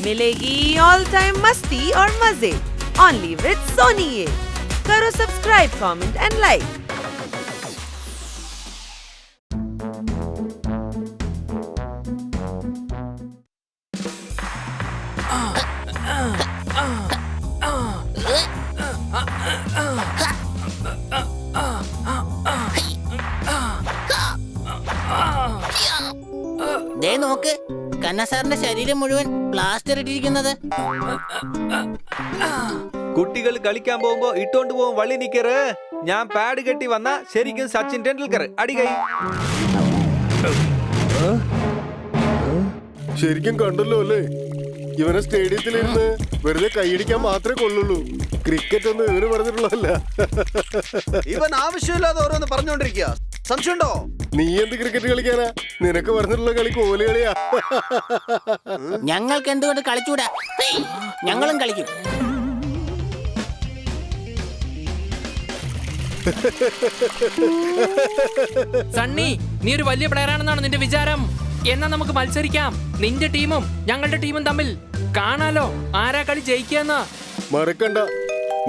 मिलेगी all time मस्ती और मजे ओनली विद सोनी ये। करो सब्सक्राइब, कमेंट एंड लाइक। ദേ നോക്ക്, കണ്ണസാറിന്റെ ശരീരം മുഴുവൻ പ്ലാസ്റ്റർ ഇട്ടിരിക്കുന്നത്. കുട്ടികൾ കളിക്കാൻ പോകുമ്പോ ഇട്ടോണ്ട് പോകും വള്ളി നിക്കറ്. ഞാൻ പാഡ് കെട്ടി വന്ന ശരിക്കും സച്ചിൻ ടെണ്ടുൽക്കർ അടികൈ. ശരിക്കും കണ്ടല്ലോ അല്ലേ? ഇവനെ സ്റ്റേഡിയത്തിലിരുന്ന് വെറുതെ കൈയടിക്കാൻ മാത്രമേ കൊള്ളുള്ളൂ. ക്രിക്കറ്റ് ഒന്നും ഇവന് പറഞ്ഞിട്ടുള്ളതല്ല. ഇവൻ ആവശ്യമില്ലാതെ ഓരോന്ന് പറഞ്ഞോണ്ടിരിക്കുക. സംശയമുണ്ടോ? നീ എന്ത് ക്രിക്കറ്റ് കളിക്കാനാ? നിനക്ക് പറഞ്ഞിട്ടുള്ള കളി കോഹ്ലി കളിയാ. ഞങ്ങൾക്ക് എന്തുകൊണ്ട് കളിച്ചൂടാ? ഞങ്ങളും കളിക്കും. സണ്ണി, നീ ഒരു വലിയ പ്ലെയർ ആണെന്നാണ് നിന്റെ വിചാരം. എന്നാ നമുക്ക് മത്സരിക്കാം. നിന്റെ ടീമും ഞങ്ങളുടെ ടീമും തമ്മിൽ കാണാലോ ആരാ കളി ജയിക്കാന്ന്. മറക്കണ്ട,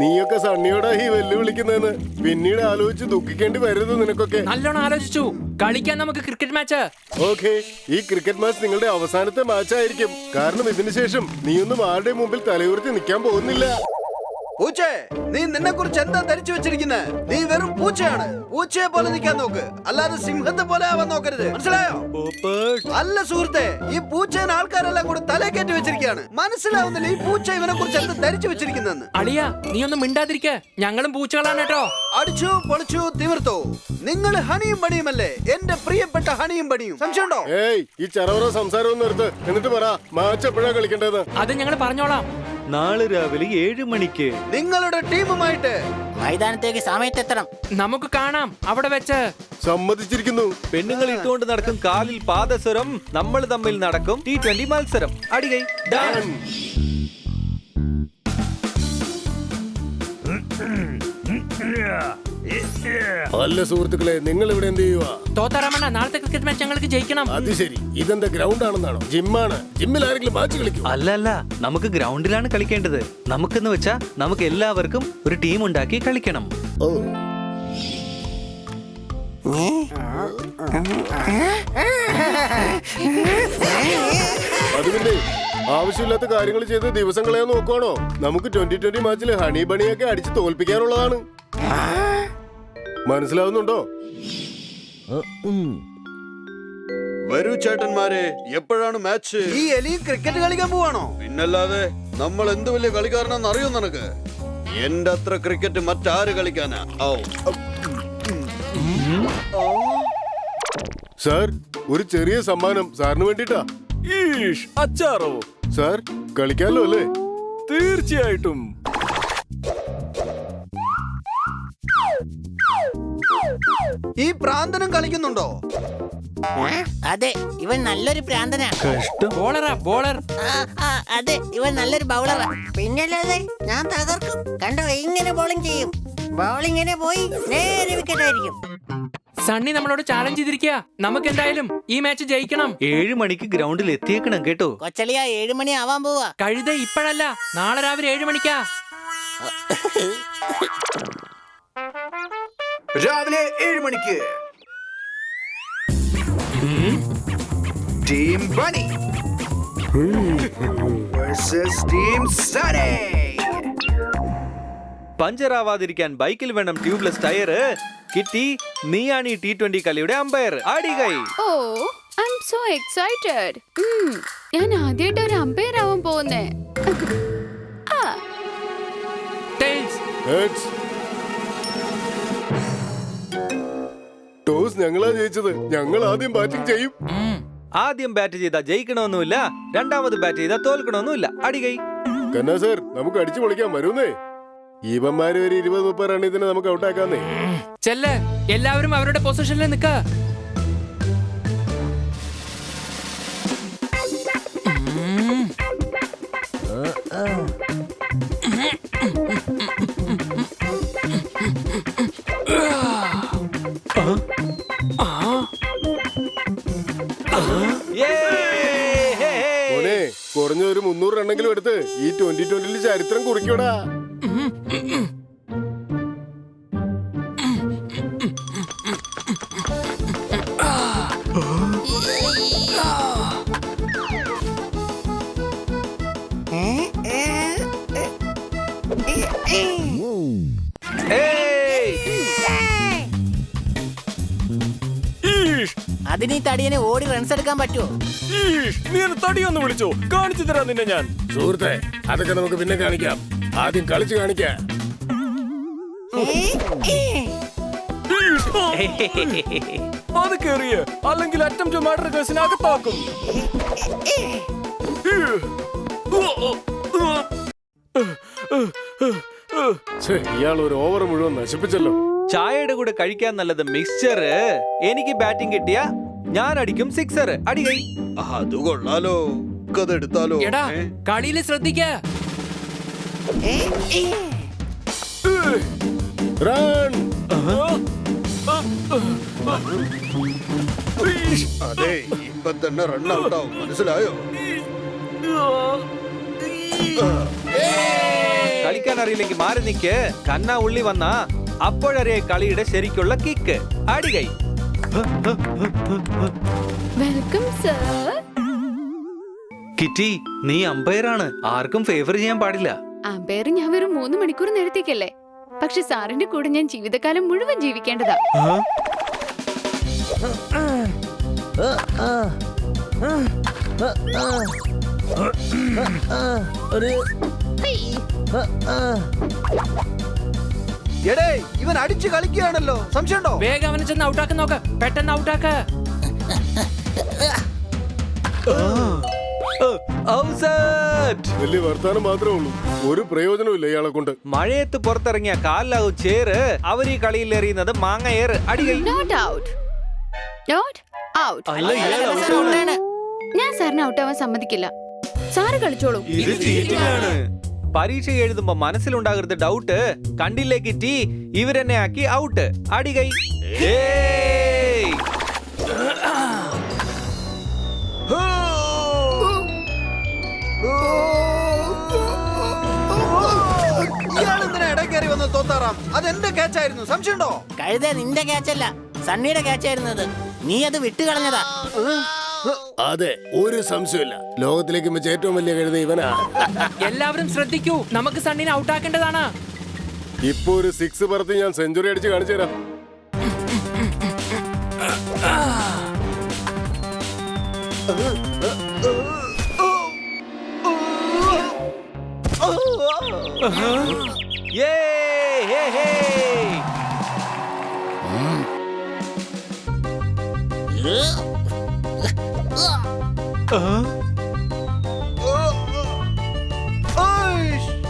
നീയൊക്കെ സണ്ണിയോടാ ഈ വെല്ലുവിളിക്കുന്നതെന്ന് പിന്നീട് ആലോചിച്ച് ദുഃഖിക്കേണ്ടി വരരുത് നിനക്കൊക്കെ. നല്ലോണം ആലോചിച്ചു. കളിക്കാൻ നമുക്ക് ക്രിക്കറ്റ് മാച്ച്. ഓക്കെ, ഈ ക്രിക്കറ്റ് മാച്ച് നിങ്ങളുടെ അവസാനത്തെ മാച്ച് ആയിരിക്കും. കാരണം ഇതിനു ശേഷം നീയൊന്നും ആരുടെ മുമ്പിൽ തലയുയർത്തി നിൽക്കാൻ പോകുന്നില്ല. പൂച്ചേ, നീ നിന്നെ കുറിച്ച് എന്താ ധരിച്ചു വെച്ചിരിക്കുന്നത്? നീ വെറും പൂച്ചയാണ്. പൂച്ചയെ പോലെ നിൽക്കാൻ നോക്ക്, അല്ലാതെ സിംഹത്തെ പോലെ ആവാൻ നോക്കരുത്. മനസ്സിലായോ? അല്ല സുഹൃത്തെ, ഈ പൂച്ചേനെ ആൾക്കാരെല്ലാം കൂടെ തലേ കയറ്റി വെച്ചിരിക്കുകയാണ്. മനസ്സിലാവുന്നില്ല ഈ പൂച്ച ഇവനെ കുറിച്ച് എന്താ ധരിച്ചു വെച്ചിരിക്കുന്നെന്ന്. അളിയ, നീ ഒന്നും മിണ്ടാതിരിക്ക. ഞങ്ങളും പൂച്ചകളാണ് കേട്ടോ. അടിച്ചു പൊളിച്ചു തിമിർത്തോ. നിങ്ങൾ ഹണിയും പണിയുമല്ലേ? എന്റെ പ്രിയപ്പെട്ട ഹണിയും പണിയും. സംശയമുണ്ടോ? ഏയ്, ഈ ചറവറ സംസാരം നിർത്ത്. എന്നിട്ട് പറ, മാച്ച് എപ്പോഴാ കളിക്കേണ്ടത്? അത് ഞങ്ങൾ പറഞ്ഞോളാം. നാളെ രാവിലെ 7 മണിക്ക് നിങ്ങളുടെ ടീമുമായിട്ട് മൈതാനത്തേക്ക് സമയത്തെത്തണം. നമുക്ക് കാണാം അവിടെ വെച്ച്. സമ്മതിച്ചിരിക്കുന്നു. പെണ്ണുങ്ങൾ ഇട്ടുകൊണ്ട് നടക്കും കാലിൽ പാദസരം. നമ്മൾ തമ്മിൽ നടക്കും T20 മത്സരം. അടികൈ. അല്ല സുഹൃത്തുക്കളെ, നിങ്ങൾ ഇവിടെ എന്ത് ചെയ്യുവാ? തോത്തറമണ്ണ, നാളത്തെ ക്രിക്കറ്റ് മാച്ച് ഞങ്ങൾക്ക് ജയിക്കണം. അത് ശരി, ഇതെന്താ ഗ്രൗണ്ട് ആണെന്നാണോ? ജിമ്മാണ്. ജിമ്മിൽ ആരെങ്കിലും മാച്ച് കളിക്കും? അല്ല, നമുക്ക് ഗ്രൗണ്ടിലാണ് കളിക്കേണ്ടത്. നമുക്കെന്ന് വെച്ചാ നമുക്ക് എല്ലാവർക്കും ഒരു ടീം ഉണ്ടാക്കി കളിക്കണം. ഓ, അതുകൊണ്ട് ആവശ്യമില്ലാത്ത കാര്യങ്ങൾ ചെയ്ത് ദിവസം കളയാൻ നോക്കുവാണോ? നമുക്ക് 2020 മാച്ചിൽ ഹണി ബണിയൊക്കെ അടിച്ച് തോൽപ്പിക്കാനുള്ളതാണ്. മനസ്സിലാവുന്നുണ്ടോ? വരൂ ചേട്ടന്മാരെ, എപ്പോഴാണ് മാച്ച്? ഈ എലി ക്രിക്കറ്റ് കളിക്കാൻ പോവാണോ? പിന്നല്ലാതെ നമ്മൾ എന്ത് വലിയ കളിക്കാരനാന്ന് അറിയോ നിനക്ക്? എന്റെ അത്ര ക്രിക്കറ്റ് മറ്റാര് കളിക്കാനാ? സാർ, ഒരു ചെറിയ സമ്മാനം സാറിന് വേണ്ടിട്ടാ. അച്ചാറോ? സാർ, കളിക്കാലോ അല്ലേ? തീർച്ചയായിട്ടും. ഈ പ്രാന്തനും കളിക്കുന്നുണ്ടോ? അതെ, ഇവൻ നല്ലൊരു പ്രാന്തനാ. ബോളറാ, ബോളർ. അതെ, ഇവൻ നല്ലൊരു ബൗളറാ. പിന്നല്ലാതെ ഞാൻ തകർക്കും. കണ്ടോ, ഇങ്ങനെ ബോളിംഗ് ചെയ്യും. ബോളിങ്ങിനെ പോയി നേരെ വിക്കറ്റ് ആയിരിക്കും. സണ്ണി നമ്മളോട് ചാലഞ്ച് ചെയ്തിരിക്കുക. നമുക്ക് എന്തായാലും ഈ മാച്ച് ജയിക്കണം. 7 മണിക്ക് ഗ്രൗണ്ടിൽ എത്തിയേക്കണം കേട്ടോ. കൊച്ചളിയ, 7 മണി ആവാൻ പോവാ. കഴുത ഇപ്പോഴല്ല, നാളെ രാവിലെ 7 മണിക്കാ. രാവിലെ 7 മണിക്ക് team Bunny versus team Sunny. പഞ്ചറാവാതിരിക്കാൻ ബൈക്കിൽ വേണം ട്യൂബ്ലെസ് ടയർ. കിട്ടി, നീയാണ് ഈ T20 കളിയുടെ അമ്പയർ. അടികൈ. Oh, I am so excited. ഞാൻ ആദ്യമായിട്ട് ഒരു അമ്പയർ ആവാൻ പോകുന്നേ. ടോസ് ഞങ്ങളാ ജയിച്ചത്. ഞങ്ങൾ ആദ്യം ബാറ്റിംഗ് ചെയ്യും. ആദ്യം ബാറ്റ് ചെയ്താൽ ജയിക്കണമെന്നുമില്ല, രണ്ടാമത് ബാറ്റ് ചെയ്താൽ തോൽക്കണമെന്നുമില്ല. അടികൈ. കന്നാ സാർ, നമുക്ക് അടിച്ചു പൊളിക്കാൻ വരുന്നേ. ഇവന്മാര് ഒരു 20-30 റണ്ണിന് നമുക്ക് ഔട്ടാക്കാന്നേ. ചെല്ല്, എല്ലാവരും അവരുടെ പൊസിഷനിൽ നിൽക്ക. കുറഞ്ഞ ഒരു 300 റണ്ണെങ്കിലും എടുത്ത് ഈ 2020 ചരിത്രം കുറിക്കൂടാ. അതിന് ഈ തടിയനെ ഓടി റൺസ് എടുക്കാൻ പറ്റുമോ? നീ തടിയൊന്ന് വിളിച്ചോ, കാണിച്ചു തരാം നിന്നെ ഞാൻ. സുഹൃത്തെ, അതൊക്കെ നമുക്ക് പിന്നെ കാണിക്കാം. ആദ്യം കളിച്ചു കാണിക്കാം. അത് കേറിയ അല്ലെങ്കിൽ അറ്റംപ്റ്റ് മർഡർ കേസിന് അകത്താക്കും. ഇയാൾ ഒരു ഓവർ മുഴുവൻ നശിപ്പിച്ചല്ലോ. ചായയുടെ കൂടെ കഴിക്കാൻ നല്ലത് മിക്സ്ചർ. എനിക്ക് ബാറ്റിംഗ് കിട്ടിയ ഞാൻ അടിക്കും സിക്സർ. അടികൈ. അത് കൊള്ളാലോ. അതെടുത്താലോ? എടാ കളിയില് ശ്രദ്ധിക്ക. റൺ. അതെ, ഇപ്പൊ തന്നെ റൺ ഔട്ടാവും. മനസ്സിലായോ? കളിക്കാൻ അറിയില്ലെങ്കിൽ മാറി നിക്ക്. കണ്ണ ഉള്ളി വന്നാ അപ്പോഴറിയ കളിയുടെ ശരിക്കുള്ള കിക്ക്. അടികൈ. Welcome sir. കിറ്റി, നീ അമ്പയറാണ്. ആർക്കും ഫേവർ ചെയ്യാൻ പാടില്ല. അമ്പയർ ഞാൻ വെറും 3 മണിക്കൂർ നേരത്തേക്കല്ലേ. പക്ഷെ സാറിന്റെ കൂടെ ഞാൻ ജീവിതകാലം മുഴുവൻ ജീവിക്കേണ്ടതാ. എടേ, ഇവൻ അടിച്ചു കളിക്കുകയാണല്ലോ. സംശയമുണ്ടോ? വേഗം അവനെ ചെന്ന് ഔട്ടാക്കി നോക്ക്. പെട്ടെന്ന് ഔട്ടാക്ക്. വലിയ വർത്താനം മാത്രമേ ഉള്ളൂ. ഒരു പ്രയോജനവും ഇല്ല ഇയാളെ കൊണ്ട്. മഴയത്ത് പുറത്തിറങ്ങിയ കാലിലാവും ചേറ്. അവർ ഈ കളിയിൽ എറിയുന്നത് മാങ്ങ ഏറ്. അടികൈ. Not out. Not out. ഞാൻ സാറിന് ഔട്ടാവാൻ സമ്മതിക്കില്ല. സാറ് കളിച്ചോളൂ. ഇത് cheating ആണ്. പരീക്ഷ എഴുതുമ്പോ മനസ്സിലുണ്ടാകരുത് ഡൗട്ട്. കണ്ടില്ലേ കിറ്റി, ഇവരെന്നെ ആക്കി ഔട്ട്. അടികൈ. ഇയാളെന്തിനാ ഇടയ്ക്കേറി വന്ന് തോത്താറാം? അതെന്റെ ക്യാച്ചായിരുന്നു. സംശയമുണ്ടോ? കഴുത നിന്റെ ക്യാച്ചല്ല, സണ്ണിയുടെ ക്യാച്ചായിരുന്നത്. നീ അത് വിട്ടുകളഞ്ഞതാ. അതെ, ഒരു സംശയമില്ല. ലോകത്തിലേക്ക് വെച്ച് ഏറ്റവും വലിയ കഴുത ഇവനാ. എല്ലാവരും ശ്രദ്ധിക്കൂ. നമുക്ക് സണ്ണിനെ ഔട്ടാക്കേണ്ടതാണ്. ഇപ്പൊ ഒരു 6 പറത്തി ഞാൻ സെഞ്ചുറി അടിച്ച് കാണിച്ചു തരാം.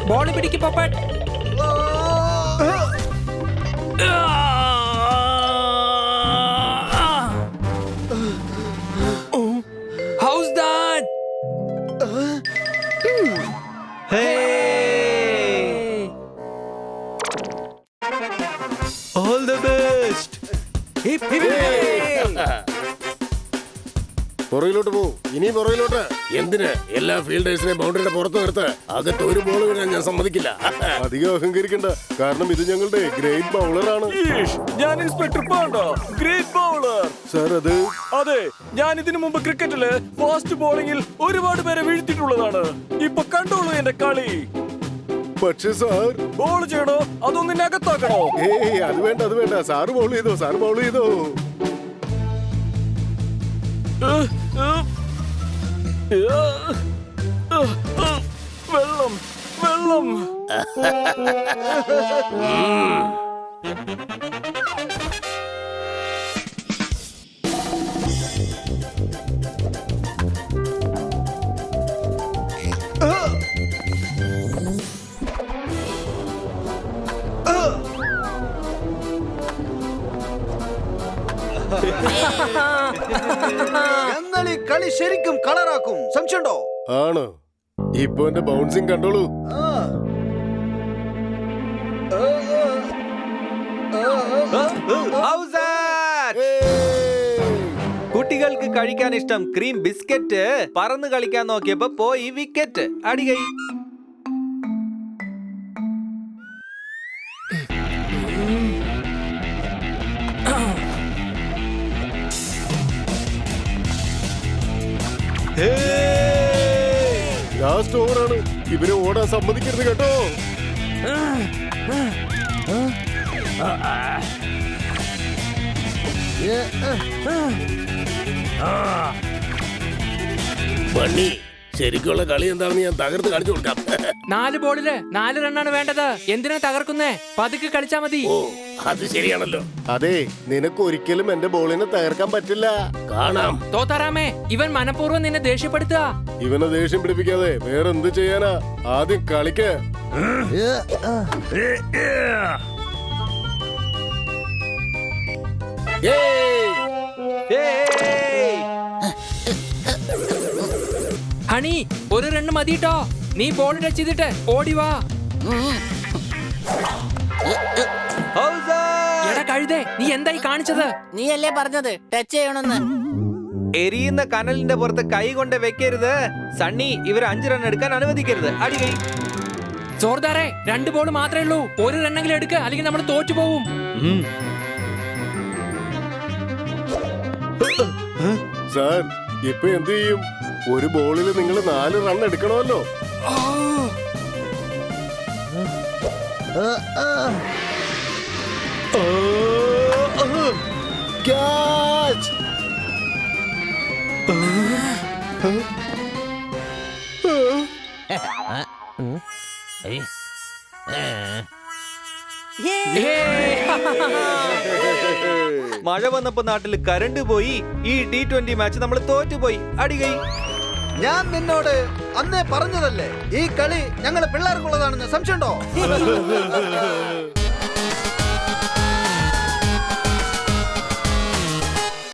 ബോള് പിടിക്ക് Popat. How's that? All the best. Hip hip hip. പുറകിലോട്ട് പോ. ഇനി പുറകിലോട്ട്. എന്തിന് എല്ലാ ഫീൽഡേഴ്സിനെ ബൗണ്ടറിയുടെ പുറത്ത് നിർത്ത്. അകത്ത് ഒരു ബോൾ വീഴാൻ ഞാൻ സമ്മതിക്കില്ല. അധികം അഹങ്കരിക്കണ്ട, കാരണം ഇത് ഞങ്ങളുടെ ഗ്രേറ്റ് ബൗളറാണ്. ഞാൻ ഇൻസ്പെക്ടർ പാണ്ടോ, ഗ്രേറ്റ് ബൗളർ. സാർ, അത് അതെ, ഞാൻ ഇതിനു മുമ്പ് ക്രിക്കറ്റില് ഫാസ്റ്റ് ബോളിംഗിൽ ഒരുപാട് പേരെ വീഴ്ത്തിയിട്ടുള്ളതാണ്. ഇപ്പൊ കണ്ടോളൂ എന്റെ കളി. പക്ഷേ സാർ, ബോൾ ചെയ്യണോ അതൊന്നിനെ അകത്താക്കണോ? ഏയ് അത് വേണ്ട, അത് വേണ്ട. സാറ് ബൗൾ ചെയ്തോ, സാറ് ബൗൾ ചെയ്തോ. വെള്ളം വെള്ളം. ഞങ്ങൾ ഈ കളി ശരിക്കും കളറാക്കും. സംശയമുണ്ടോ? ആണ്. ഇപ്പൊ എന്റെ ബൗൺസിങ് കണ്ടോളൂ. How's that? കുട്ടി കിളികൾക്ക് കഴിക്കാൻ ഇഷ്ടം ക്രീം ബിസ്ക്കറ്റ് പറന്ന് കളിക്കാൻ നോക്കിയപ്പോ പോയി വിക്കറ്റ്. അടികൈ. ലാസ്റ്റ് ഓവറാണ്. ഇവരെ ഓടാൻ സമ്മതിക്കരുത് കേട്ടോ. ബണ്ണി, ശരിക്കുള്ള കളി എന്താണെന്ന് ഞാൻ തകർത്ത് കാണിച്ചു കൊടുക്കാം. 4 ബോളില് 4 റണ്ണാണ് വേണ്ടത്. എന്തിനാ തകർക്കുന്നേ? പതുക്കെ കളിച്ചാ മതി. ഓ, അത് ശരിയാണല്ലോ. അതെ, നിനക്ക് ഒരിക്കലും എന്റെ ബോളിനെ തകർക്കാൻ പറ്റില്ല. കാണാം. തോത്താറാമേ, ഇവൻ മനഃപൂർവ്വം നിന്നെ ദേഷ്യപ്പെടുത്തുക. ഇവനെ ദേഷ്യം പിടിപ്പിക്കാതെ വേറെ എന്ത് ചെയ്യാനാ? ആദ്യം കളിക്ക്. ഹണി, 1 റണ്ണ് മതിട്ടോ. നീ ബോൾ ടച്ച് ചെയ്തിട്ട് ഓടിവാ. എടാ കഴുതേ, നീ എന്തായി കാണിച്ചത്? നീയല്ലേ പറഞ്ഞത് ടച്ച് ചെയ്യണമെന്ന്? എരിയുന്ന കനലിന്റെ പുറത്ത് കൈ കൊണ്ട് വെക്കരുത്. സണ്ണി, ഇവർ 5 റൺ എടുക്കാൻ അനുവദിക്കരുത്. അടികൈ. ജോർദാറെ, 2 ബോൾ മാത്രമേ ഉള്ളൂ. 1 റണ്ണെങ്കിലും എടുക്ക, അല്ലെങ്കിൽ നമ്മൾ തോറ്റു പോവും. സാർ, ഇപ്പൊ എന്ത് ചെയ്യും? ഒരു ബോളിൽ നിങ്ങൾ 4 റൺ എടുക്കണമല്ലോ. ക്യാച്ച്. മഴ വന്നപ്പോ നാട്ടിൽ കരണ്ട് പോയി. ഈ T20 മാച്ച് നമ്മൾ തോറ്റുപോയി. അടികൈ. ഞാൻ നിന്നോട് അന്നേ പറഞ്ഞതല്ലേ, ഈ കളി ഞങ്ങളെ പിള്ളേർക്കുള്ളതാണെന്ന് സംശയമുണ്ടോ?